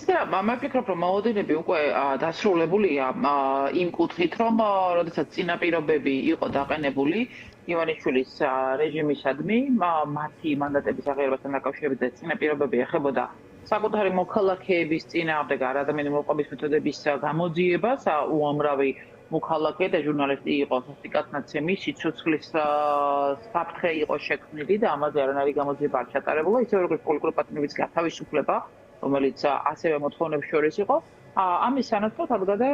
ისე მე ვფიქრობ, რომ მოლოდინები უკვე დასრულებულია იმ კუთხით, რომ როდესაც წინაპირობები იყო დაყენებული ივანიშვილის რეჟიმისადმი, მათი მანდატების აღიარებასთან დაკავშირებით წინაპირობები ეხებოდა საკუთარი მოქალაქეების წინააღმდეგ არადამიანური მოპყრობის მეთოდების გამოძიებას, უამრავი მოქალაქე და ჟურნალისტი იყო სასტიკად-ნაცემი, სიცოცხლის საფრთხე იყო შექმნილი და ამაზე არანაირი გამოძიება არ ჩატარებულა, ისევე როგორც პოლიტიკური პატიმრობის გათავისუფლება, რომელიც ასევე მოთხოვნებს შორის იყო. ამის სანაცვლოდ თავგადა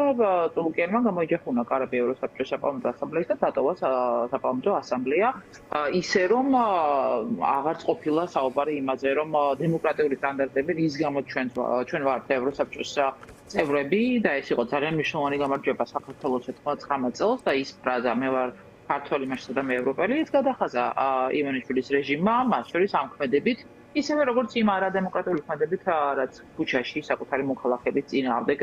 ტულუკიანმა გამოიჯახუნა კარები ევროსაბჭოს საპარლამენტო ასამბლეის და დატოვა საპარლამენტო ასამბლეა, ისე რომ აღარც ყოფილა საუბარი იმაზე, რომ დემოკრატიული სტანდარტები, რის გამოც ჩვენ ვართ ევროსაბჭოს წევრები და ეს იყო ძალიან მნიშვნელოვანი გამარჯვება საქართველოს 99 წელს და ის ფრაზა მე ვარ ქართველი მაშინ და მე ევროპელი ის გადახაზა ივანიშვილის რეჟიმმა, მას შორის ამ ქმედებით ისევე როგორც იმ არადემოკრატიული ქმედებით, რაც ქუჩაში საკუთარი მოქალაქეების წინააღმდეგ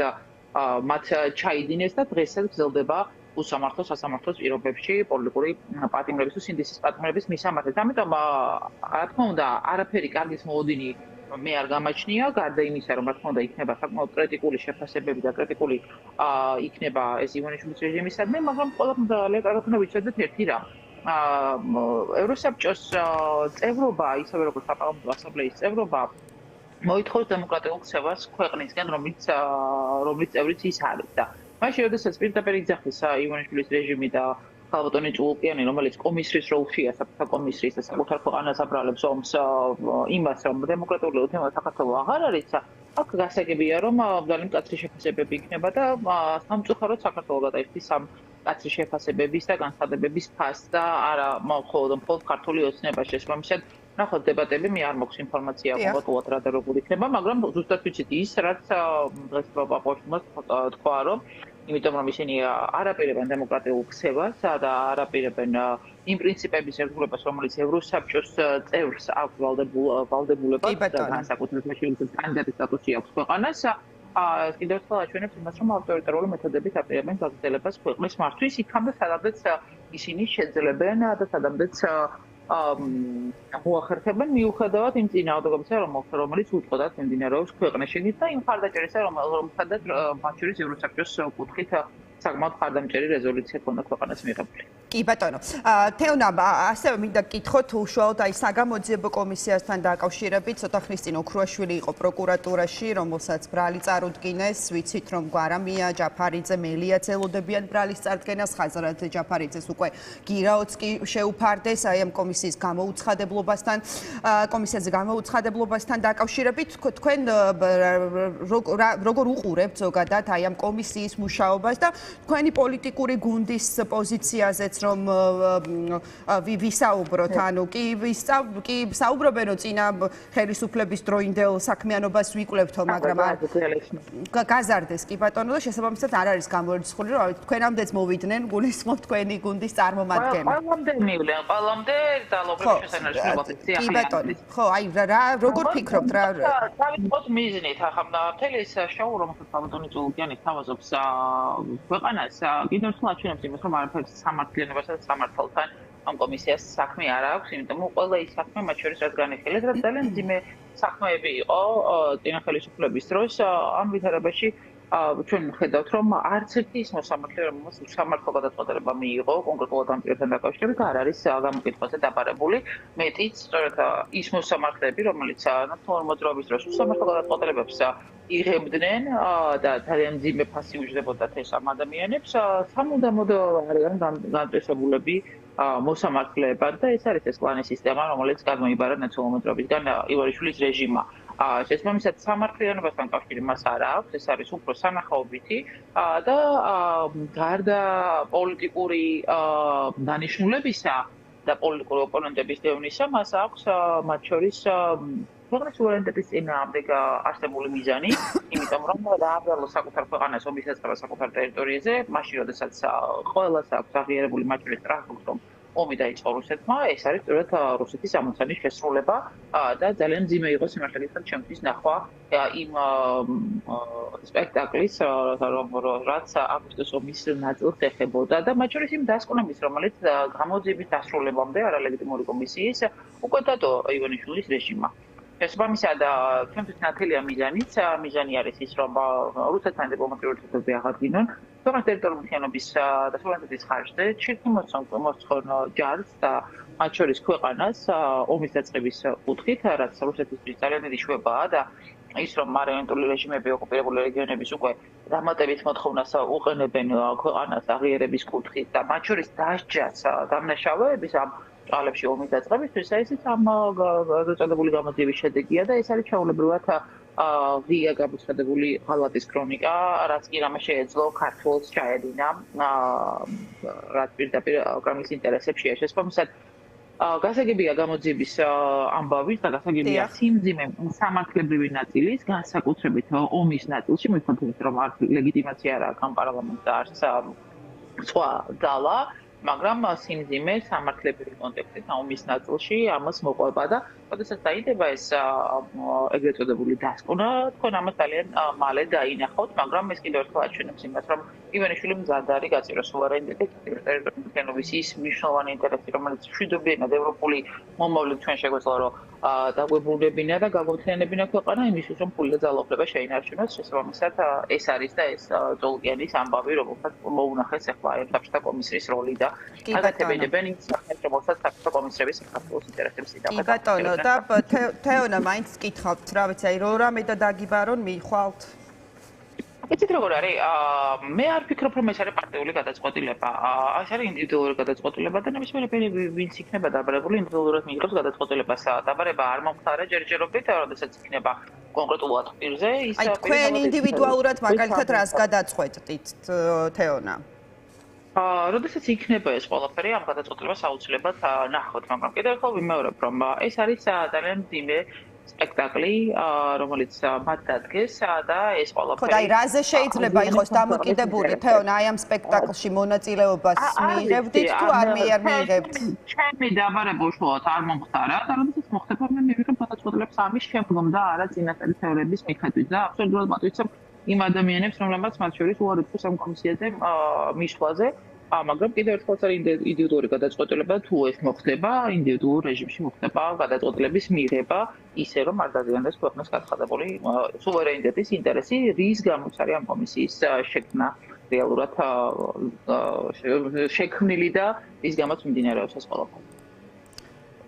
მათ ჩაიდინეს და დღესაც გრძელდება უსამართლო სასამართლოს პირობებში პოლიტიკური პატიმრების თუ სინდისის პატიმრების მისამართად. ამიტომ რა თქმა უნდა, არაფერი კარგის მოლოდინი მე არ გამაჩნია, გარდა იმისა, რომ რა თქმა უნდა იქნება საკმაოდ კრიტიკული შეფასებები და კრიტიკული იქნება ეს ივანიშვილის რეჟიმისადმი, მაგრამ ყველა კარგად უნდა ვიცოდეთ ერთი რამ. ევროსაბჭოს წევრობა, ისევე როგორც საპარლამენტო ასამბლეის წევრობა, მოითხოვს დემოკრატიულ ქცევას ქვეყნისგან, რომლის წევრიც ის არის და მაშინ, როდესაც პირდაპირ იძახის ივანიშვილის რეჟიმი და ხალბატონი ჭულუკიანი, რომელიც კომისრის როლშია, საფრთხე კომისრის და საკუთარ ქვეყანას აბრალებს ომს იმას, რომ დემოკრატიული უთემა საქართველოს აღარ არის, აქ გასაგებია, რომ ძალიან მკაცრი შეფასებები იქნება და სამწუხაროდ საქართველოს გადაიხდის ამ კაცრი შეფასებების და განცხადებების ფასს და არა მხოლოდ ქართული ოცნება შესაბამისად ნახოთ დებატები მე არ მაქვს ინფორმაცია კონკრეტულად რა და როგორ იქნება, მაგრამ ზუსტად ვიცით ის, რაც დღეს პაპაშვილს თქვა, რომ იმიტომ რომ ისინი არაპირებენ დემოკრატიულ ქცევას და არაპირებენ იმ პრინციპების ერთგულებას, რომელიც ევროსაბჭოს წევრს აქვს ვალდებულება და განსაკუთრებით კანდიდატის სტატუსი აქვს ქვეყანას. კიდევ ერთხელ აჩვენებს იმას, რომ ავტორიტარული მეთოდებით აპირებენ გაგრძელებას ქვეყნის მართვის, იქამდე სადამდეც ისინი შეძლებენ და სადამდეც მოახერხებენ მიუხედავად იმ წინააღმდეგობისა, რომელიც უწყოდათ მიმდინარეობს ქვეყნაში და იმ მხარდაჭერისა, რომელსაც მათ შორის ევროსაბჭოს კუთხით საკმაოდ მხარდამჭერი რეზოლუცია ქონდა ქვეყანას მიღებული. კი ბატონო. თეონა, ასევე მინდა გკითხოთ უშუალოდ აი საგამოძიებო კომისიასთან დაკავშირებით, ცოტა ხნის წინ ოქრუაშვილი იყო პროკურატურაში, რომელსაც ბრალი წარუდგინეს, ვიცით რომ გვარამია, ჯაფარიძე, მელიაც ელოდებიან ბრალის წარდგენას, ხაზარაძე, ჯაფარიძეს უკვე გირაოც კი შეუფარდეს აი ამ კომისიის გამოუცხადებლობასთან დაკავშირებით, თქვენ როგორ უყურებთ ზოგადად აი ამ კომისიის მუშაობას და თქვენი პოლიტიკური გუნდის პოზიციაზეც რომ ვისაუბროთ, ანუ კი საუბრობენ რომ წინა ხელისუფლების დროინდელ საქმიანობას ვიკვლევთო, მაგრამ გაზარდეს კი ბატონო და შესაბამისად არ არის გამორიცხული, რომ თქვენამდეც მოვიდნენ, გულისხმობ თქვენი გუნდის წარმომადგენლები. ყველამდე და ლოგიკის შესანიშნავად კი ბატონო. ხო, აი როგორ ფიქრობთ რა? თავისუფლად მიზნით ახლა მთელი ეს შოუ, რომელსაც ხალბატონი ჭულუკიანი თავაზობს ქვეყანას, კიდევ ერთხელ აჩვენებს იმას, რომ არაფერს სამართლიანობასა და სამართალთან ამ კომისიას საქმე არ აქვს, იმიტომ რომ ყველა ის საქმე მათ შორის რაც განიხილეს, რაც ძალიან მძიმე საქმეები იყო წინა ხელისუფლების დროს, ამ ვითარებაში ჩვენ ხედავთ, რომ არც ერთი ის მოსამართლე, რომელსაც სამართალ გადაწყვეტილება მიიღო კონკრეტულად ამ პირებთან დაკავშირებით, არ არის გამოკითხვაზე დაბარებული. მეტიც, სწორედ ის მოსამართლეები, რომელიც ნაციონალური მოძრაობის დროს სამართალ გადაწყვეტილებებს იღებდნენ და ძალიან მძიმე ფასი უჯდებოდათ ეს ამ ადამიანებს, სამუდამოდ არიან განწესებულები მოსამართლეებად და ეს არის ეს კლანის სისტემა, რომელიც გამოიბარა ნაციონალური მოძრაობისგან ივანიშვილის რეჟიმმა. შესაბამისად სამართლიანობასთან კავშირი მას არ აქვს, ეს არის უფრო სანახაობითი და გარდა პოლიტიკური დანიშნულებისა და პოლიტიკური ოპონენტების დევნისა, მას აქვს მათ შორის ქვეყნის სუვერენიტეტის წინააღმდეგ არსებული მიზანი, იმიტომ რომ დააბრალოს საკუთარ ქვეყანას ომის დაწყება საკუთარ ტერიტორიაზე, მაშინ როდესაც ყველას აქვს აღიარებული მათ შორის ტრანსპორტი, რომ ომი დაიწყო რუსეთმა, ეს არის სწორედ რუსეთის ამოცანის შესრულება და ძალიან მძიმე იყო სიმართლეებთან ჩემთვის ნახვა იმ სპექტაკლის, რაც აგვისტოს ომის ნაწილს ეხებოდა და მათ შორის იმ დასკვნების, რომელიც გამოძიების დასრულებამდე არალეგიტიმური კომისიის უკვე დადო ივანიშვილის რეჟიმმა. შესაბამისად, ჩვენთვის ნათელია მიზანი არის ის, რომ რუსეთთან დიპლომატიური ურთიერთობები აღადგინონ, ქვეყნის ტერიტორიული მთლიანობის და სუვერენიტეტის ხარჯზე, ჩირთი მოსწონ ჯარს და მათ შორის ქვეყანას ომის დაწყების კუთხით, რაც რუსეთისთვის ძალიან დიდი შვებაა და ის რომ მარიონეტული რეჟიმები ოკუპირებული რეგიონების უკვე დამატებით მოთხოვნას უყენებენ ქვეყანას აღიარების კუთხით და მათ შორის დასჯას დამნაშავეების ამ ჭალებში ომის დაწყებისთვის, ესეც ამ გადაწყვეტილი გამოძიების შედეგია და ეს არის ჩაოლებრივად ღია გამოცხადებული ღალატის ქრონიკა, რაც კი რამე შეეძლო ქართულს ჩაედინა, რაც პირდაპირ კრემლის ინტერესებშია. შესაბამისად, გასაგებია გამოძიების ამბავის და გასაგებია სიმძიმე სამართლებრივი ნაწილის, განსაკუთრებით ომის ნაწილში, მithot რომ არც ლეგიტიმაცია არ აქვს ამ პარლამენტს და არც სხვა ძალა, მაგრამ სიმძიმე სამართლებრივი კონტექსტით ომის ნაწილში ამას მოყვება და როდესაც დაიდება ეს ეგრეთ წოდებული დასკვნა, თქვენ ამას ძალიან მალე დაინახავთ, მაგრამ ეს კიდევ ერთხელ აჩვენებს იმას, რომ ივანიშვილი მზად არის გაწიროს სუვერენიტეტი, ტერიტორიული მთლიანობის ის მნიშვნელოვანი ინტერესი, რომელიც მშვიდობიანად ევროპული მომავლით ჩვენ შეგვეძლო რომ დაგვებულდებინა და გაგვმთლიანებინა ქვეყანა იმისთვის, რომ ფული და ძალაუფლება შეინარჩუნოს. შესაბამისად, ეს არის და ეს ტოლკიანის ამბავი, რომელსაც მოუნახეს ახლა საბჭოთა კომისიის როლი და გადაწყვეტებენ იმ საქმეს, რომელსაც საბჭოთა კომისიები საქართველოს ინტერესებს იდავენ. კი ბატონო, და თეონა მაინც გითხავთ, რა ვიცი, აი რო რამე და დაგიბარონ მიხვალთ. იცით როგორ არის? მე არ ვფიქრობ, რომ ეს არის პარტიული გადაწყვეტილება. ეს არის ინდივიდუალური გადაწყვეტილება და ნებისმიერი ვინც იქნება დაბარებული ინდივიდუალურად მიიღებს გადაწყვეტილებას. დაბარება არ მომხდარა ჯერჯერობით, როდესაც იქნება კონკრეტულად პირზე, ის აი თქვენ ინდივიდუალურად მაგალითად რას გადაწყვეტით, თეონა? როდესაც იქნება ეს ყველაფერი, ამ გადაწყვეტილებას აუცილებლად ნახოთ, მაგრამ კიდევ ერთხელ ვიმეორებ, რომ ეს არის ძალიან მძიმე სპექტაკლი, რომელიც მათ დადგეს და ეს ყველაფერი. ხო, და აი რაზე შეიძლება იყოს დამოკიდებული თეონა აი ამ სპექტაკლში მონაწილეობას მიიღებდით თუ არ მიიღებთ? ჩემი დაბარება უშუალოდ არ მომხდარა და როდესაც მოხდება მე მივიღებ გადაწყვეტილებას ამის შემდგომ და არა წინასწარი თეორიების მიხედვით და აბსოლუტურად მათვიცებ იმ ადამიანებს, რომლებიც მათ შორის უარი თქვეს ამ კომისიაზე მისვლაზე, მაგრამ კიდევ ერთხელ არის ინდივიდუალური გადაწყვეტილება, თუ ეს მოხდება, ინდივიდუალურ რეჟიმში მოხდება გადაწყვეტილების მიღება, ისე რომ არ დაზიანდეს ქვეყნის გაცხადებული სუვერენიტეტის ინტერესი, რის გამოც არის ამ კომისიის შექმნა რეალურად შექმნილი და რის გამოც მიმდინარეობს ეს ყველაფერი.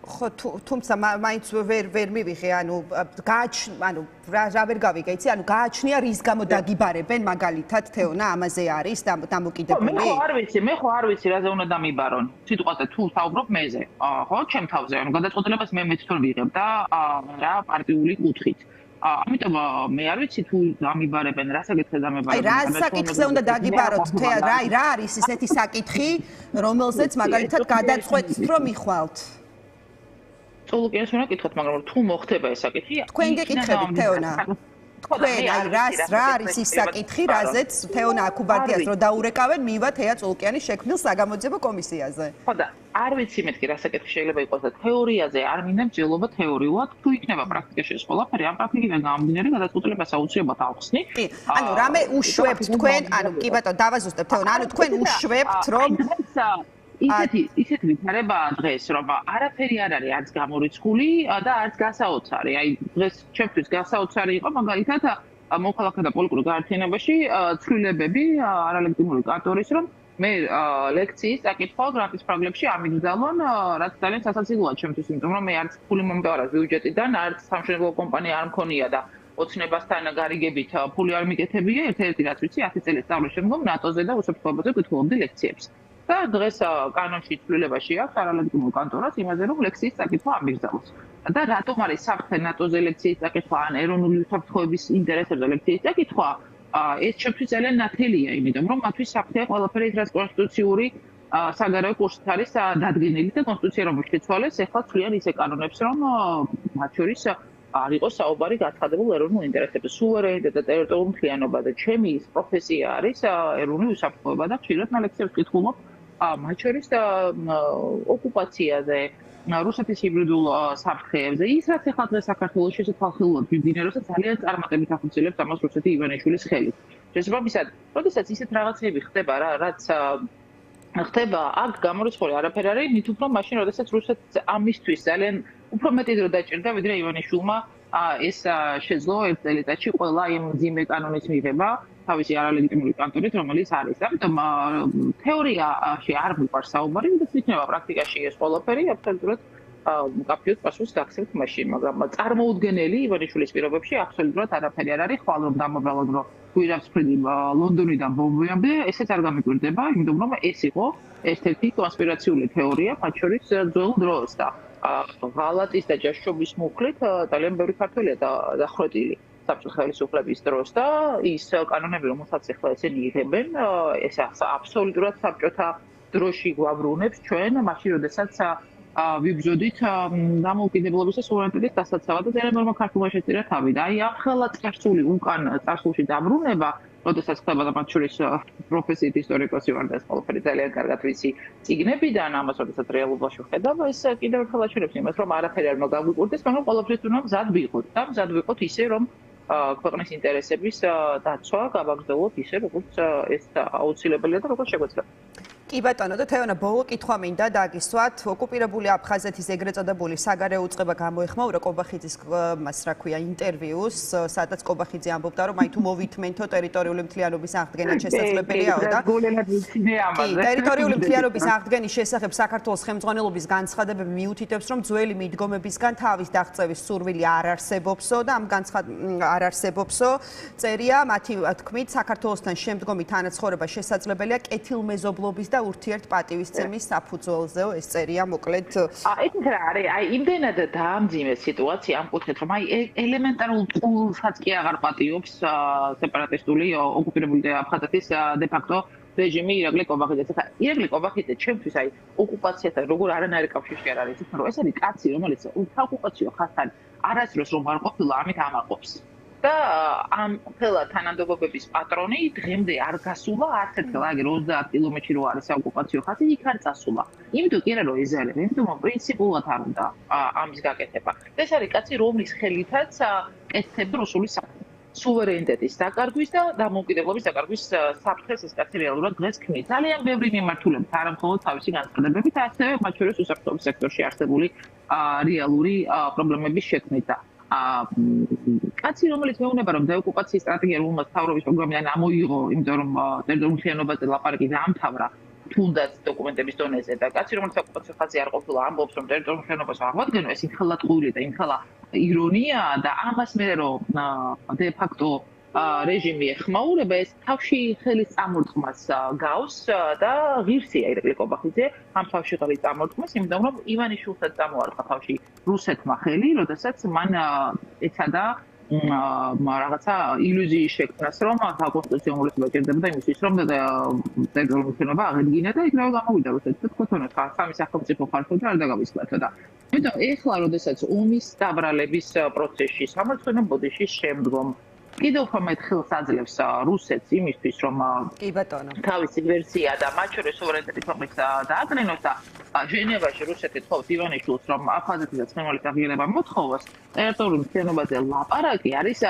ხო, თუმცა მაინც ვერ მივიღე, ანუ რა ვერ გავიგე, იცი, ანუ გააჩნია რის გამო დაგიბარებენ მაგალითად თეონა ამაზე არის დამოკიდებული? მე ხო არ ვიცი რაზე უნდა დამიბარონ. სიტყვაზე თუ საუბრობ მეზე, ხო, ჩემ თავზე, ანუ გადაწყვეტილებას მე თვითონ ვიღებ და რა პარტიული კუთხით. ამიტომ მე არ ვიცი თუ დამიბარებენ, რა საკითხზე დამიბარებენ. აი რა საკითხზე უნდა დაგიბაროთ, რა არის ესეთი საკითხი, რომელზეც მაგალითად გადაწყვეტთ რომ მიხვალთ? წულუკიანს უნდა გითხოთ, მაგრამ თუ მოხდება ეს საკითხი, თქვენ გეკითხებით თეონა. თქვენ რა არის ის საკითხი, რაზეც თეონა აკუბარდიას რო დაურეკავენ მივა თეა წულუკიანის შექმნილ საგამოძიებო კომისიაზე. ხო და არ ვიცი მეთქი რა საკითხი შეიძლება იყოს და თეორიაზე არ მინდა მსჯელობა თეორიულად, თუ იქნება პრაქტიკაში ეს ყველაფერი, ამ პრაქტიკიდან გამომდინარე გადაწყვეტილებას აუცილებლად ავხსნი. კი, ანუ რამე უშვებთ თქვენ, ანუ კი ბატონო, დავაზუსტებ თეონა, ანუ თქვენ უშვებთ რომ ისეთი ვითარებაა დღეს, რომ არაფერი არ არის არც გამორიცხული და არც გასაოცარი. აი დღეს ჩემთვის გასაოცარი იყო მაგალითად მოქალაქეთა პოლიტიკურ გაერთიანებაში ცვლილებები არალეგიტიმური კანტორის, რომ მე ლექციის წაკითხვა გრანტის პროგრამებში ამიგზავნონ, რაც ძალიან სასაცილოა ჩემთვის, იმიტომ რომ მე არც ფული მომდევარა ბიუჯეტიდან, არც სამშენებლო კომპანია არ მქონია და ოცნებასთან გარიგებით ფული არ მიკეთებია, ერთ-ერთი რაც ვიცი 10 წელი სწავლის შემდგომ ნატოზე და უსაფრთხოებაზე კითხულობდი ლექციებს. და დღეს კანონში ცვლილებაში აქვს არალეგიტიმურ კანტორას იმაზე, რომ ლექციის წაკითხვა ამიგზავნოს. და რატომ არის საფრთხე ნატოზე ლექციის წაკითხვა ან ეროვნული უსაფრთხოების ინტერესებზე ლექციის წაკითხვა? ეს ჩემთვის ძალიან ნათელია, იმიტომ რომ მათთვის საფრთხეა ყველაფერი ის, რაც კონსტიტუციური საგარეო კურსით არის დადგენილი და კონსტიტუცია რომ შეცვალეს, ეხლა ცვლიან ისე კანონებს, რომ მათ შორის არ იყოს საუბარი გაცხადებულ ეროვნულ ინტერესებზე. სუვერენიტეტი და ტერიტორიული მთლიანობა და ჩემი ის პროფესია არის ეროვნული უსაფრთხოება და ხშირად ლექციებს ვკითხულობ მათ შორის ოკუპაციაზე, რუსეთის ჰიბრიდულ საფრთხეებზე, ის რაც ეხლა დღეს საქართველოში ხალხილულად მიმდინარეობს, ძალიან წარმატებით ახორციელებს ამას რუსეთი ივანიშვილის ხელით. შესაბამისად, როდესაც ისეთ რაღაცები ხდება, რაც ხდება, აქ გამორიცხული არაფერი არის, მით უფრო მაშინ, როდესაც რუსეთს ამისთვის ძალიან უფრო მეტი დრო დაჭირდა, ვიდრე ივანიშვილმა ეს შეძლო ერთ წელიწადში ყველა იმ მძიმე კანონის მიღება თავისი არალეგიტიმური კანტონით, რომელიც არის. ამიტომ თეორიაში არ მიყვარს საუბარი, და იქნება პრაქტიკაში ეს ყველაფერი აბსოლუტურად მკაფიოდ პასუხს გაქცევთ მაშინ, მაგრამ წარმოუდგენელი ივანიშვილის პირობებში აბსოლუტურად არაფერი არ არის, ხვალ რომ დამაბრალოთ, რომ გვირაბს ფრიდი ლონდონიდან ბომბამდე, ესეც არ გამიკვირდება, იმიტომ რომ ეს იყო ერთ-ერთი კონსპირაციული თეორია, მათ შორის ძველ დროს და ღალატის და ჯაშობის მუხლით ძალიან ბევრი ქართველია დახრეტილი საბჭოთა ხელისუფლების დროს და ის კანონები, რომელსაც ახლა ესენი იღებენ, ეს აბსოლუტურად საბჭოთა დროში გვაბრუნებს ჩვენ, მაშინ როდესაც ვიბრძოდით დამოუკიდებლობის და სუვერენიტეტის დასაცავად და ძალიან ბევრმა ქართულმა შეწირა თავი და აი ამ ხელა წარსული უკან წარსულში დაბრუნება, როდესაც ხდება და მათ შორის პროფესიით ისტორიკოსი ვარ და ეს ყველაფერი ძალიან კარგად ვიცი წიგნებიდან, ამას როდესაც რეალობაში ვხედავ, ეს კიდევ ერთხელ აჩვენებს იმას, რომ არაფერი არ უნდა გაგვიკვირდეს, მაგრამ ყველაფრის უნდა მზად ვიყოთ და მზად ვიყოთ ისე, რომ ქვეყნის ინტერესების დაცვა გავაგრძელოთ ისე, როგორც ეს აუცილებელია და როგორც შეგვეძლება. კი ბატონო, და თეონა, ბოლო კითხვა მინდა დაგისვათ. ოკუპირებული აფხაზეთის ეგრეთ წოდებული საგარეო უწყება გამოეხმაურა კობახიძის მას რა ქვია ინტერვიუს, სადაც კობახიძე ამბობდა, რომ აი თუ მოვითმენთო ტერიტორიული მთლიანობის აღდგენა შესაძლებელიაო და კი, ტერიტორიული მთლიანობის აღდგენის შესახებ საქართველოს ხელმძღვანელობის განცხადებები მიუთითებს, რომ ძველი მიდგომებისგან თავის დაღწევის სურვილი არ არსებობსო და ამ არ არსებობსო. წერია მათი თქმით, საქართველოსთან შემდგომი თანაცხოვრება შესაძლებელია კეთილმეზობლობის და ურთიერთ პატივისცემის საფუძველზეო, ეს წერია მოკლედ. იცით რა არის, აი იმდენად დაამძიმე სიტუაცია ამ კუთხით, რომ აი ელემენტარულ პულსაც კი აღარ პატიობს სეპარატისტული ოკუპირებული აფხაზეთის de facto რეჟიმი ირაკლი კობახიძეს. ახლა ირაკლი კობახიძე ჩემთვის აი ოკუპაციასთან როგორ არანაირი კავშირი არ არის, თუმცა ეს არის კაცი, რომელიც ოკუპაციო ხასთან არასდროს რომ არ ყოფილა, ამით ამაყობს. და ამ ხელა თანამდებობების პატრონი დღემდე არ გასულა არც ერთი лагер 30 კილომეტრი რო არის ოკუპაციო ხაზი, იქ არ წასულა. იმიტომ კი არა რომ ეზარება, იმიტომ რომ პრინციპულად არ უნდა ამის გაკეთება. ეს არის კაცი, რომლის ხელითაც კეთდება რუსული საქმე. სუვერენიტეტის დაკარგვის და დამოუკიდებლობის დაკარგვის საფრთხეს ეს კაცი რეალურად დღეს ქმნის. ძალიან ბევრი მიმართულებით, არა მხოლოდ თავისი განცხადებებით, ასევე მათ შორის უსაფრთხოების სექტორში არსებული რეალური პრობლემების შექმნით და კაცი, რომელიც მეუბნება, რომ დეოკუპაციის სტრატეგია რომელმაც მთავრობის პროგრამიდან ამოიღო, იმიტომ რომ ტერიტორიულ მთლიანობაზე ლაპარაკი დაამთავრა, თუნდაც დოკუმენტების დონეზე და კაცი, რომელიც ოკუპაციო ხაზი არ ყოფილა, ამბობს, რომ ტერიტორიულ მთლიანობას აღვადგენო, ეს იმხელა ტყუილი და იმხელა ირონიაა და ამას მე რომ de facto რეჟიმი ეხმაურება, ეს თავში ხელის წამორტყმას გავს და ღირსია ირაკლი კობახიძე ამ თავში ხელის წამორტყმას, იმიტომ რომ ივანიშვილსაც წამოარყა თავში რუსეთმა ხელი, როდესაც მან ეცადა რაღაცა ილუზიის შექმნას, რომ საკონსტიტუციო მოჭირდება და იმისთვის, რომ ტერიტორიული მთლიანობა აღედგინა და იქ რა გამოვიდა რუსეთს, თქოთონა სამი სახელმწიფო ხარჯო და არ დაგავისკლათო და იმიტომ ეხლა, როდესაც ომის დაბრალების პროცესში, სამართლიანო ბოდიშის შემდგომ კიდევ უფრო მეტ ხელს აძლევს რუსეთს იმისთვის, რომ კი ბატონო. თავისი ვერსია და მათ შორის სუვერენიტეტის ქვეყნის დაადრინოს და ჟენევაში რუსეთი თხოვს ივანიშვილს, რომ აფხაზეთის და ცხინვალის აღიარება მოთხოვოს, ტერიტორიული მთლიანობაზე ლაპარაკი არის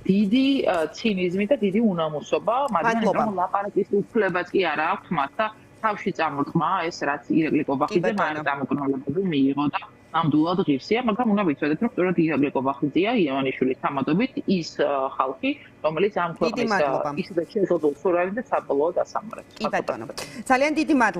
დიდი ცინიზმი და დიდი უნამუსობა, მაგრამ რომ ლაპარაკის უფლებაც კი არა აქვს მათ და თავში წამორტყმა ეს რაც ირაკლი კობახიძე მან დამოკნოლებები მიიღო და ნამდვილად ღირსია, მაგრამ უნდა ვიცოდეთ, რომ სწორედ ირაკლი კობახიძეა ივანიშვილის თამადობით ის ხალხი, რომელიც ამ ქვეყნის ისედაც შეზღუდულ სუვერენიტეტს საბოლოოდ ასამართლებს. კი ბატონო. ძალიან დიდი მადლობა.